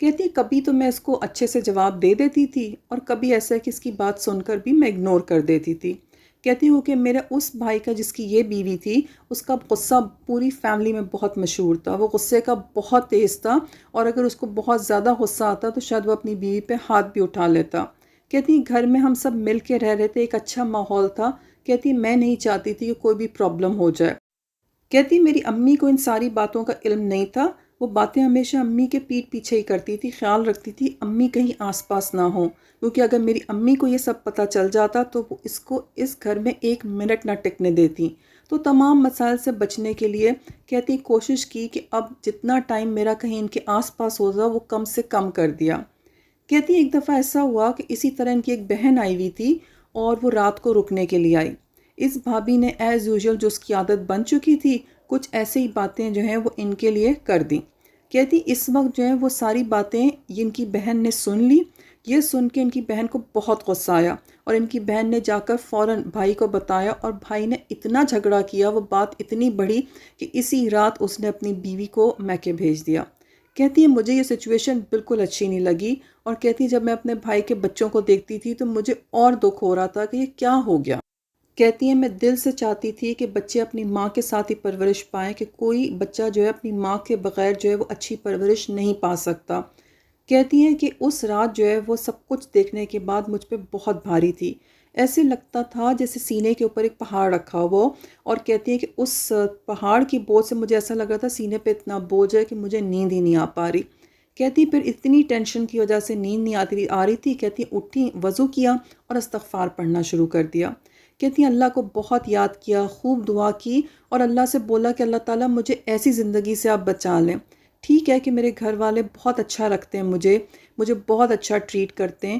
کہتی ہے کبھی تو میں اس کو اچھے سے جواب دے دیتی تھی اور کبھی ایسا ہے کہ اس کی بات سن کر بھی میں اگنور کر دیتی تھی۔ کہتی ہوں کہ میرا اس بھائی کا جس کی یہ بیوی تھی، اس کا غصہ پوری فیملی میں بہت مشہور تھا، وہ غصے کا بہت تیز تھا، اور اگر اس کو بہت زیادہ غصہ آتا تو شاید وہ اپنی بیوی پہ ہاتھ بھی اٹھا لیتا۔ کہتی ہیں گھر میں ہم سب مل کے رہ رہے تھے، ایک اچھا ماحول تھا۔ کہتی میں نہیں چاہتی تھی کہ کوئی بھی پرابلم ہو جائے۔ کہتی میری امی کو ان ساری باتوں کا علم نہیں تھا، وہ باتیں ہمیشہ امی کے پیٹھ پیچھے ہی کرتی تھی، خیال رکھتی تھی امی کہیں آس پاس نہ ہوں، کیونکہ اگر میری امی کو یہ سب پتہ چل جاتا تو وہ اس کو اس گھر میں ایک منٹ نہ ٹکنے دیتی۔ تو تمام مسائل سے بچنے کے لیے کہتی کوشش کی کہ اب جتنا ٹائم میرا کہیں ان کے آس پاس ہوتا وہ کم سے کم کر دیا۔ کہتی ایک دفعہ ایسا ہوا کہ اسی طرح ان کی ایک بہن آئی ہوئی تھی اور وہ رات کو رکنے کے لیے آئی۔ اس بھابھی نے ایز یوزول جو اس کی عادت بن چکی تھی، کچھ ایسے ہی باتیں جو ہیں وہ ان کے لیے کر دیں۔ کہتی اس وقت جو ہیں وہ ساری باتیں ان کی بہن نے سن لی۔ یہ سن کے ان کی بہن کو بہت غصہ آیا اور ان کی بہن نے جا کر فوراً بھائی کو بتایا، اور بھائی نے اتنا جھگڑا کیا، وہ بات اتنی بڑھی کہ اسی رات اس نے اپنی بیوی کو میکے بھیج دیا۔ کہتی ہے مجھے یہ سچویشن بالکل اچھی نہیں لگی، اور کہتی جب میں اپنے بھائی کے بچوں کو دیکھتی تھی تو مجھے اور دکھ ہو رہا تھا کہ یہ کیا ہو گیا۔ کہتی ہیں میں دل سے چاہتی تھی کہ بچے اپنی ماں کے ساتھ ہی پرورش پائیں، کہ کوئی بچہ جو ہے اپنی ماں کے بغیر جو ہے وہ اچھی پرورش نہیں پا سکتا۔ کہتی ہیں کہ اس رات جو ہے وہ سب کچھ دیکھنے کے بعد مجھ پہ بہت بھاری تھی، ایسے لگتا تھا جیسے سینے کے اوپر ایک پہاڑ رکھا ہو، اور کہتی ہیں کہ اس پہاڑ کی بوجھ سے مجھے ایسا لگ رہا تھا سینے پہ اتنا بوجھ ہے کہ مجھے نیند ہی نہیں آ پا رہی۔ کہتی پھر اتنی ٹینشن کی وجہ سے نیند نہیں آ رہی تھی، کہتی اٹھی، وضو کیا اور استغفار پڑھنا شروع کر دیا۔ کہتی ہیں اللہ کو بہت یاد کیا، خوب دعا کی، اور اللہ سے بولا کہ اللہ تعالیٰ مجھے ایسی زندگی سے آپ بچا لیں۔ ٹھیک ہے کہ میرے گھر والے بہت اچھا رکھتے ہیں مجھے بہت اچھا ٹریٹ کرتے ہیں،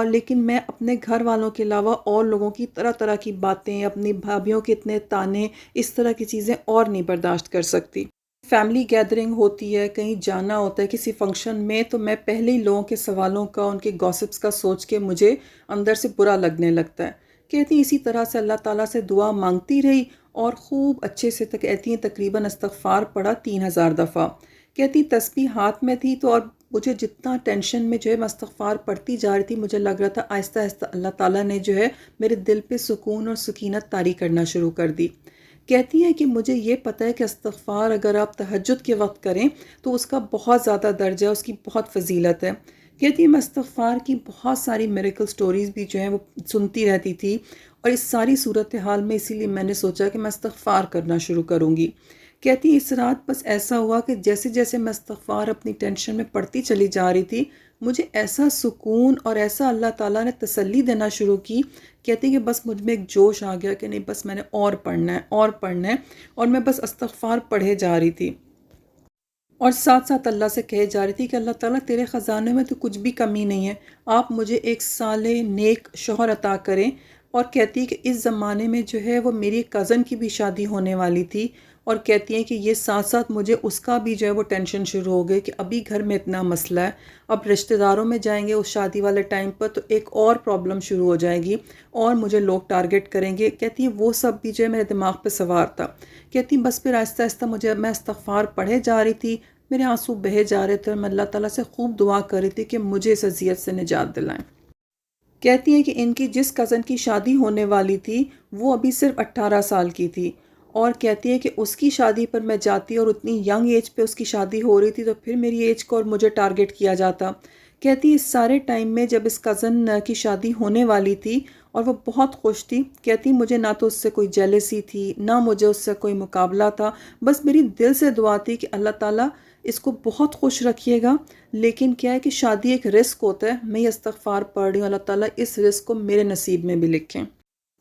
لیکن میں اپنے گھر والوں کے علاوہ اور لوگوں کی طرح طرح کی باتیں، اپنی بھابھیوں کے اتنے تانے، اس طرح کی چیزیں اور نہیں برداشت کر سکتی۔ فیملی گیدرنگ ہوتی ہے، کہیں جانا ہوتا ہے کسی فنکشن میں، تو میں پہلے ہی لوگوں کے سوالوں کا، ان کے گاسپس کا سوچ کے مجھے اندر سے برا لگنے لگتا ہے۔ کہتی ہیں اسی طرح سے اللہ تعالیٰ سے دعا مانگتی رہی، اور خوب اچھے سے کہتی ہیں تقریباً استغفار پڑھا 3000 دفعہ۔ کہتی تسبیح ہاتھ میں تھی تو، اور مجھے جتنا ٹینشن میں جو ہے میں استغفار پڑھتی جا رہی تھی، مجھے لگ رہا تھا آہستہ آہستہ اللہ تعالیٰ نے جو ہے میرے دل پہ سکون اور سکینت طاری کرنا شروع کر دی۔ کہتی ہیں کہ مجھے یہ پتہ ہے کہ استغفار اگر آپ تہجد کے وقت کریں تو اس کا بہت زیادہ درجہ ہے، اس کی بہت فضیلت ہے۔ کہتی ہے میں استغفار کی بہت ساری میریکل سٹوریز بھی جو ہیں وہ سنتی رہتی تھی، اور اس ساری صورتحال میں اسی لیے میں نے سوچا کہ میں استغفار کرنا شروع کروں گی۔ کہتی اس رات بس ایسا ہوا کہ جیسے جیسے میں استغفار اپنی ٹینشن میں پڑھتی چلی جا رہی تھی، مجھے ایسا سکون اور ایسا اللہ تعالیٰ نے تسلی دینا شروع کی۔ کہتی کہ بس مجھ میں ایک جوش آ گیا کہ نہیں، بس میں نے اور پڑھنا ہے اور پڑھنا ہے، اور میں بس استغفار پڑھے جا رہی تھی، اور ساتھ ساتھ اللہ سے کہے جا رہی تھی کہ اللہ تعالیٰ تیرے خزانے میں تو کچھ بھی کمی نہیں ہے، آپ مجھے ایک صالح نیک شوہر عطا کریں۔ اور کہتی کہ اس زمانے میں جو ہے وہ میری کزن کی بھی شادی ہونے والی تھی، اور کہتی ہیں کہ یہ ساتھ ساتھ مجھے اس کا بھی جو ہے وہ ٹینشن شروع ہو گئی کہ ابھی گھر میں اتنا مسئلہ ہے، اب رشتہ داروں میں جائیں گے اس شادی والے ٹائم پر تو ایک اور پرابلم شروع ہو جائے گی، اور مجھے لوگ ٹارگٹ کریں گے۔ کہتی وہ سب بھی جو ہے میرے دماغ پہ سوار تھا۔ کہتی بس پھر آہستہ آہستہ میں استغفار پڑھے جا رہی تھی، میرے آنسو بہے جا رہے تھے، اور میں اللہ تعالیٰ سے خوب دعا کر رہی تھی کہ مجھے اس اذیت سے نجات دلائیں۔ کہتی ہیں کہ ان کی جس کزن کی شادی ہونے والی تھی وہ ابھی صرف 18 سال کی تھی، اور کہتی ہے کہ اس کی شادی پر میں جاتی اور اتنی ینگ ایج پہ اس کی شادی ہو رہی تھی، تو پھر میری ایج کو اور مجھے ٹارگٹ کیا جاتا۔ کہتی اس سارے ٹائم میں جب اس کزن کی شادی ہونے والی تھی اور وہ بہت خوش تھی، کہتی مجھے نہ تو اس سے کوئی جیلسی تھی، نہ مجھے اس سے کوئی مقابلہ تھا، بس میری دل سے دعا تھی کہ اللہ تعالیٰ اس کو بہت خوش رکھیے گا، لیکن کیا ہے کہ شادی ایک رزق ہوتا ہے، میں یہ استغفار پڑھ رہی ہوں اللہ تعالیٰ اس رزق کو میرے نصیب میں بھی لکھیں۔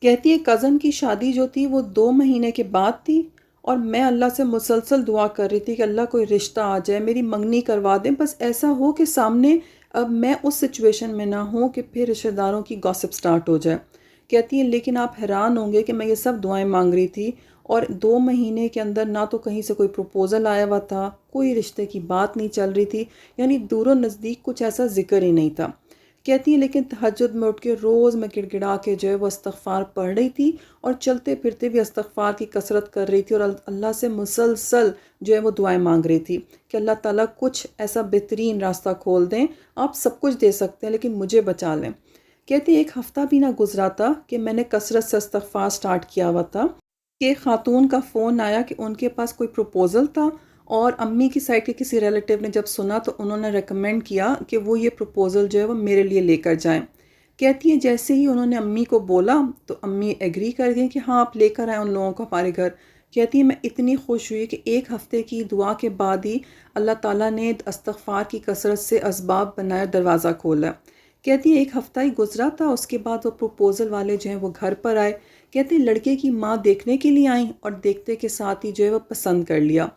کہتی ہے کزن کی شادی جو تھی وہ 2 مہینے کے بعد تھی، اور میں اللہ سے مسلسل دعا کر رہی تھی کہ اللہ کوئی رشتہ آ جائے، میری منگنی کروا دیں، بس ایسا ہو کہ سامنے اب میں اس سچویشن میں نہ ہوں کہ پھر رشتہ داروں کی گاسپ سٹارٹ ہو جائے۔ کہتی ہیں لیکن آپ حیران ہوں گے کہ میں یہ سب دعائیں مانگ رہی تھی، اور 2 مہینے کے اندر نہ تو کہیں سے کوئی پروپوزل آیا ہوا تھا، کوئی رشتے کی بات نہیں چل رہی تھی، یعنی دور و نزدیک کچھ ایسا ذکر ہی نہیں تھا۔ کہتی ہیں لیکن تہجد میں اٹھ کے روز میں گڑ گڑا کے جو ہے وہ استغفار پڑھ رہی تھی، اور چلتے پھرتے بھی استغفار کی کثرت کر رہی تھی، اور اللہ سے مسلسل جو ہے وہ دعائیں مانگ رہی تھی کہ اللہ تعالیٰ کچھ ایسا بہترین راستہ کھول دیں، آپ سب کچھ دے سکتے ہیں لیکن مجھے بچا لیں۔ کہتی ہیں ایک ہفتہ بھی نہ گزرا تھا کہ میں نے کثرت سے استغفار سٹارٹ کیا ہوا تھا کہ ایک خاتون کا فون آیا کہ ان کے پاس کوئی پروپوزل تھا، اور امی کی سائڈ کے کسی ریلیٹیو نے جب سنا تو انہوں نے ریکمینڈ کیا کہ وہ یہ پروپوزل جو ہے وہ میرے لیے لے کر جائیں۔ کہتی ہیں جیسے ہی انہوں نے امی کو بولا تو امی ایگری کر گئی کہ ہاں آپ لے کر آئیں ان لوگوں کو ہمارے گھر۔ کہتی ہیں میں اتنی خوش ہوئی کہ ایک ہفتے کی دعا کے بعد ہی اللہ تعالیٰ نے استغفار کی کثرت سے اسباب بنایا، دروازہ کھولا۔ کہتی ہیں ایک ہفتہ ہی گزرا تھا، اس کے بعد وہ پروپوزل والے جو ہیں وہ گھر پر آئے۔ کہتی ہیں لڑکے کی ماں دیکھنے کے لیے آئیں اور دیکھتے کے ساتھ ہی جو ہے وہ پسند کر لیا۔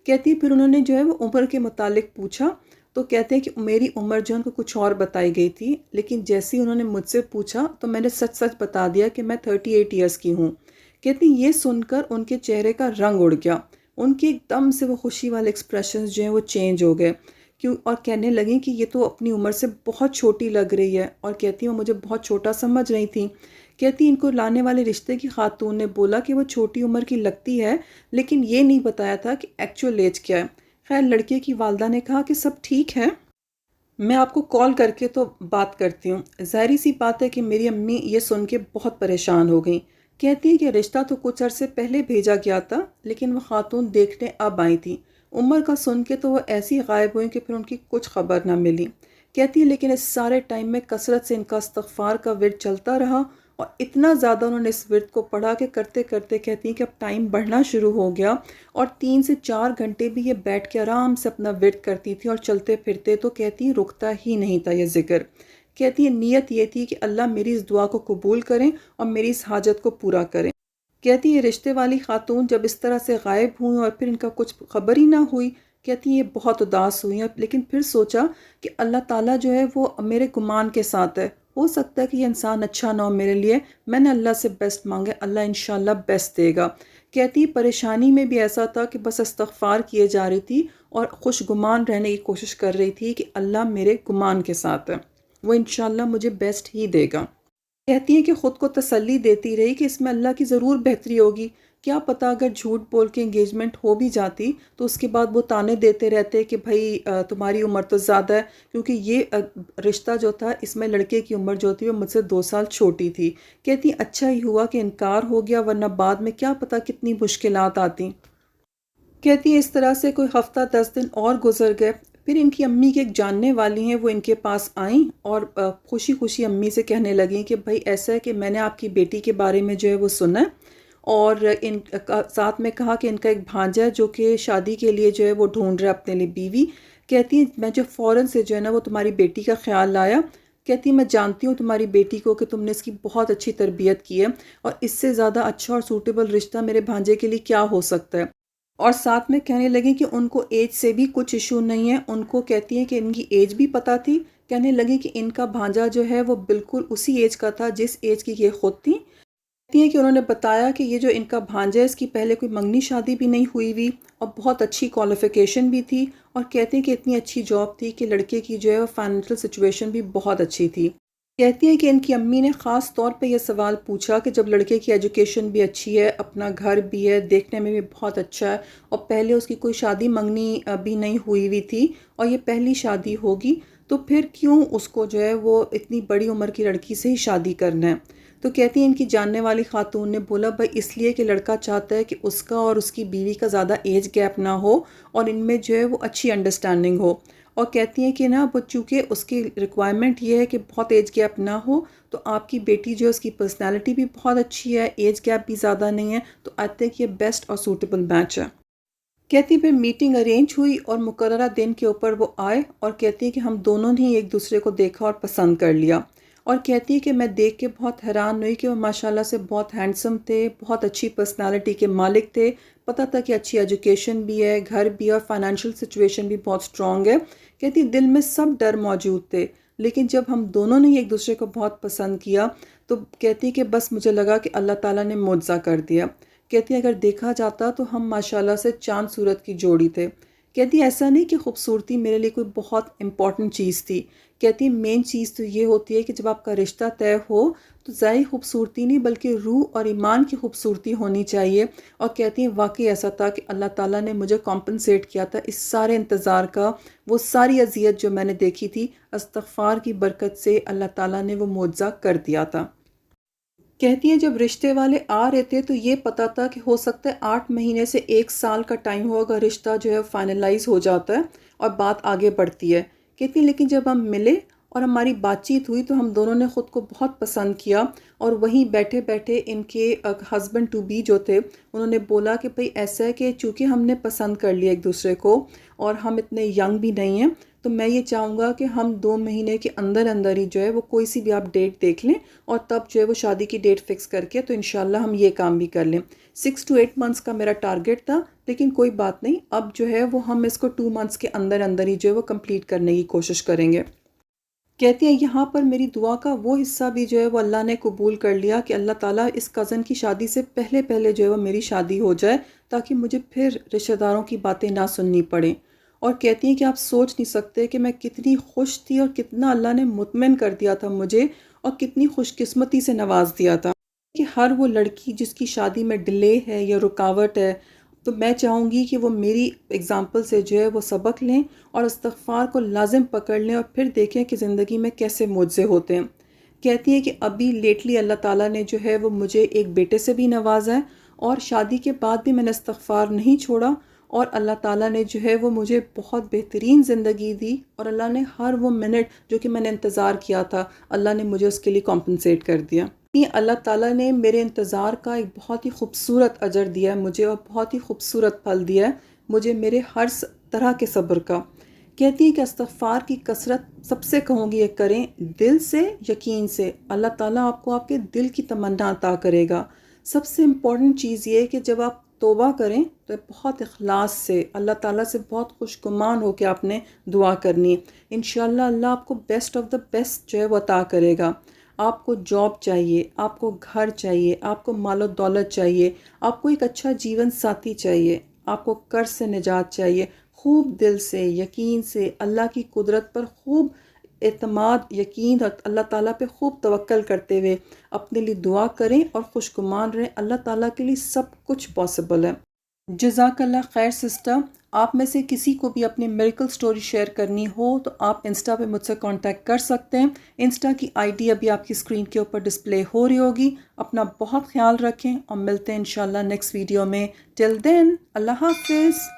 کہتی ہے پھر انہوں نے جو ہے وہ عمر کے متعلق پوچھا تو کہتے ہیں کہ میری عمر جو ہے ان کو کچھ اور بتائی گئی تھی، لیکن جیسے ہی انہوں نے مجھ سے پوچھا تو میں نے سچ سچ بتا دیا کہ میں 38 ایئرس کی ہوں۔ کہتی ہیں یہ سن کر ان کے چہرے کا رنگ اڑ گیا، ان کے ایک دم سے وہ خوشی والے ایکسپریشنز جو ہیں وہ چینج ہو گئے، اور کہنے لگیں کہ یہ تو اپنی عمر سے بہت چھوٹی لگ رہی ہے، اور کہتی ہیں وہ مجھے بہت چھوٹا سمجھ رہی تھیں۔ کہتی ان کو لانے والے رشتے کی خاتون نے بولا کہ وہ چھوٹی عمر کی لگتی ہے، لیکن یہ نہیں بتایا تھا کہ ایکچوئل ایج کیا ہے۔ خیر لڑکے کی والدہ نے کہا کہ سب ٹھیک ہے، میں آپ کو کال کر کے تو بات کرتی ہوں۔ ظاہری سی بات ہے کہ میری امی یہ سن کے بہت پریشان ہو گئیں۔ کہتی ہے کہ رشتہ تو کچھ عرصے پہلے بھیجا گیا تھا، لیکن وہ خاتون دیکھنے اب آئی تھی۔ عمر کا سن کے تو وہ ایسی غائب ہوئیں کہ پھر ان کی کچھ خبر نہ ملی۔ کہتی ہے لیکن اس سارے ٹائم میں کثرت سے ان کا استغفار کا ورد چلتا رہا، اور اتنا زیادہ انہوں نے اس ورد کو پڑھا کہ کرتے کرتے کہتی ہیں کہ اب ٹائم بڑھنا شروع ہو گیا، اور 3 سے 4 گھنٹے بھی یہ بیٹھ کے آرام سے اپنا ورد کرتی تھی، اور چلتے پھرتے تو کہتی ہیں رکتا ہی نہیں تھا یہ ذکر۔ کہتی ہے نیت یہ تھی کہ اللہ میری اس دعا کو قبول کریں اور میری اس حاجت کو پورا کریں۔ کہتی ہے رشتے والی خاتون جب اس طرح سے غائب ہوئیں اور پھر ان کا کچھ خبر ہی نہ ہوئی، کہتی ہیں یہ بہت اداس ہوئی ہیں، لیکن پھر سوچا کہ اللہ تعالیٰ جو ہے وہ میرے گمان کے ساتھ ہے، ہو سکتا ہے کہ یہ انسان اچھا نہ ہو میرے لیے، میں نے اللہ سے بیسٹ مانگے، اللہ انشاءاللہ بیسٹ دے گا۔ کہتی ہے پریشانی میں بھی ایسا تھا کہ بس استغفار کیے جا رہی تھی اور خوش گمان رہنے کی کوشش کر رہی تھی کہ اللہ میرے گمان کے ساتھ ہے، وہ انشاءاللہ مجھے بیسٹ ہی دے گا۔ کہتی ہیں کہ خود کو تسلی دیتی رہی کہ اس میں اللہ کی ضرور بہتری ہوگی، کیا پتہ اگر جھوٹ بول کے انگیجمنٹ ہو بھی جاتی تو اس کے بعد وہ تانے دیتے رہتے کہ بھائی تمہاری عمر تو زیادہ ہے، کیونکہ یہ رشتہ جو تھا اس میں لڑکے کی عمر جو تھی وہ مجھ سے 2 سال چھوٹی تھی۔ کہتی اچھا ہی ہوا کہ انکار ہو گیا، ورنہ بعد میں کیا پتہ کتنی مشکلات آتی۔ کہتی ہے اس طرح سے کوئی ہفتہ 10 دن اور گزر گئے، پھر ان کی امی کی ایک جاننے والی ہیں وہ ان کے پاس آئیں اور خوشی خوشی امی سے کہنے لگیں کہ بھائی ایسا ہے کہ میں نے آپ کی بیٹی کے بارے میں جو ہے وہ سنا ہے، اور ان ساتھ میں کہا کہ ان کا ایک بھانجا ہے جو کہ شادی کے لیے جو ہے وہ ڈھونڈ رہا ہے اپنے لیے بیوی۔ کہتی ہیں میں جو فوراً سے جو ہے نا وہ تمہاری بیٹی کا خیال لایا۔ کہتی ہیں میں جانتی ہوں تمہاری بیٹی کو کہ تم نے اس کی بہت اچھی تربیت کی ہے، اور اس سے زیادہ اچھا اور سوٹیبل رشتہ میرے بھانجے کے لیے کیا ہو سکتا ہے۔ اور ساتھ میں کہنے لگیں کہ ان کو ایج سے بھی کچھ ایشو نہیں ہے، ان کو کہتی ہیں کہ ان کی ایج بھی پتہ تھی، کہنے لگیں کہ ان کا بھانجا جو ہے وہ بالکل اسی ایج کا تھا جس ایج کی یہ خود تھی۔ کہتی ہیں کہ انہوں نے بتایا کہ یہ جو ان کا بھانجا ہے اس کی پہلے کوئی منگنی شادی بھی نہیں ہوئی ہوئی، اور بہت اچھی کوالیفیکیشن بھی تھی، اور کہتی ہیں کہ اتنی اچھی جاب تھی کہ لڑکے کی جو ہے وہ فائنینشیل سچویشن بھی بہت اچھی تھی۔ کہتی ہیں کہ ان کی امی نے خاص طور پہ یہ سوال پوچھا کہ جب لڑکے کی ایجوکیشن بھی اچھی ہے، اپنا گھر بھی ہے، دیکھنے میں بھی بہت اچھا ہے، اور پہلے اس کی کوئی شادی منگنی بھی نہیں ہوئی ہوئی تھی اور یہ پہلی شادی ہوگی، تو پھر کیوں اس کو جو ہے وہ اتنی بڑی عمر کی لڑکی سے ہی شادی کرنا ہے۔ تو کہتی ہیں ان کی جاننے والی خاتون نے بولا بھائی اس لیے کہ لڑکا چاہتا ہے کہ اس کا اور اس کی بیوی کا زیادہ ایج گیپ نہ ہو، اور ان میں جو ہے وہ اچھی انڈرسٹینڈنگ ہو، اور کہتی ہیں کہ نا وہ چونکہ اس کی ریکوائرمنٹ یہ ہے کہ بہت ایج گیپ نہ ہو، تو آپ کی بیٹی جو ہے اس کی پرسنالٹی بھی بہت اچھی ہے، ایج گیپ بھی زیادہ نہیں ہے، تو آئی تھنک یہ بیسٹ اور سوٹیبل میچ ہے۔ کہتی پھر میٹنگ ارینج ہوئی اور مقررہ دن کے اوپر وہ آئے، اور کہتی ہے کہ ہم دونوں نے ایک دوسرے کو دیکھا اور پسند کر لیا، اور کہتی ہے کہ میں دیکھ کے بہت حیران ہوئی کہ وہ ماشاءاللہ سے بہت ہینڈسم تھے، بہت اچھی پرسنالٹی کے مالک تھے، پتہ تھا کہ اچھی ایجوکیشن بھی ہے، گھر بھی ہے، اور فائنینشیل سچویشن بھی بہت سٹرونگ ہے۔ کہتی دل میں سب ڈر موجود تھے، لیکن جب ہم دونوں نے ایک دوسرے کو بہت پسند کیا تو کہتی کہ بس مجھے لگا کہ اللہ تعالیٰ نے معجزہ کر دیا۔ کہتی اگر دیکھا جاتا تو ہم ماشاءاللہ سے چاند سورت کی جوڑی تھے۔ کہتی ایسا نہیں کہ خوبصورتی میرے لیے کوئی بہت امپورٹنٹ چیز تھی، کہتی مین چیز تو یہ ہوتی ہے کہ جب آپ کا رشتہ طے ہو تو ظاہری خوبصورتی نہیں بلکہ روح اور ایمان کی خوبصورتی ہونی چاہیے۔ اور کہتی ہیں واقعی ایسا تھا کہ اللہ تعالیٰ نے مجھے کمپنسیٹ کیا تھا اس سارے انتظار کا، وہ ساری اذیت جو میں نے دیکھی تھی استغفار کی برکت سے اللہ تعالیٰ نے وہ معجزہ کر دیا تھا۔ کہتی ہیں جب رشتے والے آ رہے تھے تو یہ پتہ تھا کہ ہو سکتا ہے 8 مہینے سے 1 سال کا ٹائم ہوگا، رشتہ جو ہے فائنلائز ہو جاتا ہے اور بات آگے بڑھتی ہے۔ کہتی ہیں لیکن جب ہم ملے اور ہماری بات چیت ہوئی تو ہم دونوں نے خود کو بہت پسند کیا، اور وہیں بیٹھے بیٹھے ان کے ہسبینڈ ٹو بی جو تھے انہوں نے بولا کہ بھئی ایسا ہے کہ چونکہ ہم نے پسند کر لیا ایک دوسرے کو اور ہم اتنے ینگ بھی نہیں ہیں، تو میں یہ چاہوں گا کہ ہم 2 مہینے کے اندر اندر ہی جو ہے وہ کوئی سی بھی آپ ڈیٹ دیکھ لیں اور تب جو ہے وہ شادی کی ڈیٹ فکس کر کے تو انشاءاللہ ہم یہ کام بھی کر لیں۔ 6 to 8 منتھس کا میرا ٹارگٹ تھا، لیکن کوئی بات نہیں، اب جو ہے وہ ہم اس کو 2 منتھس کے اندر اندر ہی جو ہے وہ کمپلیٹ کرنے کی کوشش کریں گے۔ کہتی ہیں یہاں پر میری دعا کا وہ حصہ بھی جو ہے وہ اللہ نے قبول کر لیا کہ اللہ تعالیٰ اس کزن کی شادی سے پہلے پہلے جو ہے وہ میری شادی ہو جائے تاکہ مجھے پھر رشتہ داروں کی باتیں نہ سننی پڑیں۔ اور کہتی ہیں کہ آپ سوچ نہیں سکتے کہ میں کتنی خوش تھی اور کتنا اللہ نے مطمئن کر دیا تھا مجھے اور کتنی خوش قسمتی سے نواز دیا تھا کہ ہر وہ لڑکی جس کی شادی میں ڈیلے ہے یا رکاوٹ ہے، تو میں چاہوں گی کہ وہ میری اگزامپل سے جو ہے وہ سبق لیں اور استغفار کو لازم پکڑ لیں اور پھر دیکھیں کہ زندگی میں کیسے معجزے ہوتے ہیں۔ کہتی ہیں کہ ابھی لیٹلی اللہ تعالیٰ نے جو ہے وہ مجھے ایک بیٹے سے بھی نوازا ہے اور شادی کے بعد بھی میں نے استغفار نہیں چھوڑا، اور اللہ تعالیٰ نے جو ہے وہ مجھے بہت بہترین زندگی دی، اور اللہ نے ہر وہ منٹ جو کہ میں نے انتظار کیا تھا اللہ نے مجھے اس کے لیے کمپنسیٹ کر دیا۔ اللہ تعالیٰ نے میرے انتظار کا ایک بہت ہی خوبصورت اجر دیا ہے مجھے اور بہت ہی خوبصورت پھل دیا ہے مجھے میرے ہر طرح کے صبر کا۔ کہتی ہے کہ استغفار کی کثرت سب سے کہوں گی یہ کریں، دل سے یقین سے، اللہ تعالیٰ آپ کو آپ کے دل کی تمنا عطا کرے گا۔ سب سے امپورٹنٹ چیز یہ ہے کہ جب آپ توبہ کریں تو بہت اخلاص سے اللہ تعالیٰ سے بہت خوش گمان ہو کے آپ نے دعا کرنی ہے، انشاءاللہ اللہ آپ کو بیسٹ آف دا بیسٹ جو ہے وہ عطا کرے گا۔ آپ کو جاب چاہیے، آپ کو گھر چاہیے، آپ کو مال و دولت چاہیے، آپ کو ایک اچھا جیون ساتھی چاہیے، آپ کو قرض سے نجات چاہیے، خوب دل سے یقین سے اللہ کی قدرت پر خوب اعتماد یقین اور اللہ تعالیٰ پہ خوب توکل کرتے ہوئے اپنے لیے دعا کریں اور خوش گمان رہیں، اللہ تعالیٰ کے لیے سب کچھ پاسبل ہے۔ جزاک اللہ خیر سسٹر، آپ میں سے کسی کو بھی اپنی میریکل سٹوری شیئر کرنی ہو تو آپ انسٹا پہ مجھ سے کانٹیکٹ کر سکتے ہیں۔ انسٹا کی آئی ڈی ابھی آپ کی اسکرین کے اوپر ڈسپلے ہو رہی ہوگی۔ اپنا بہت خیال رکھیں اور ملتے ہیں انشاءاللہ نیکسٹ ویڈیو میں۔ ٹل دین اللہ حافظ۔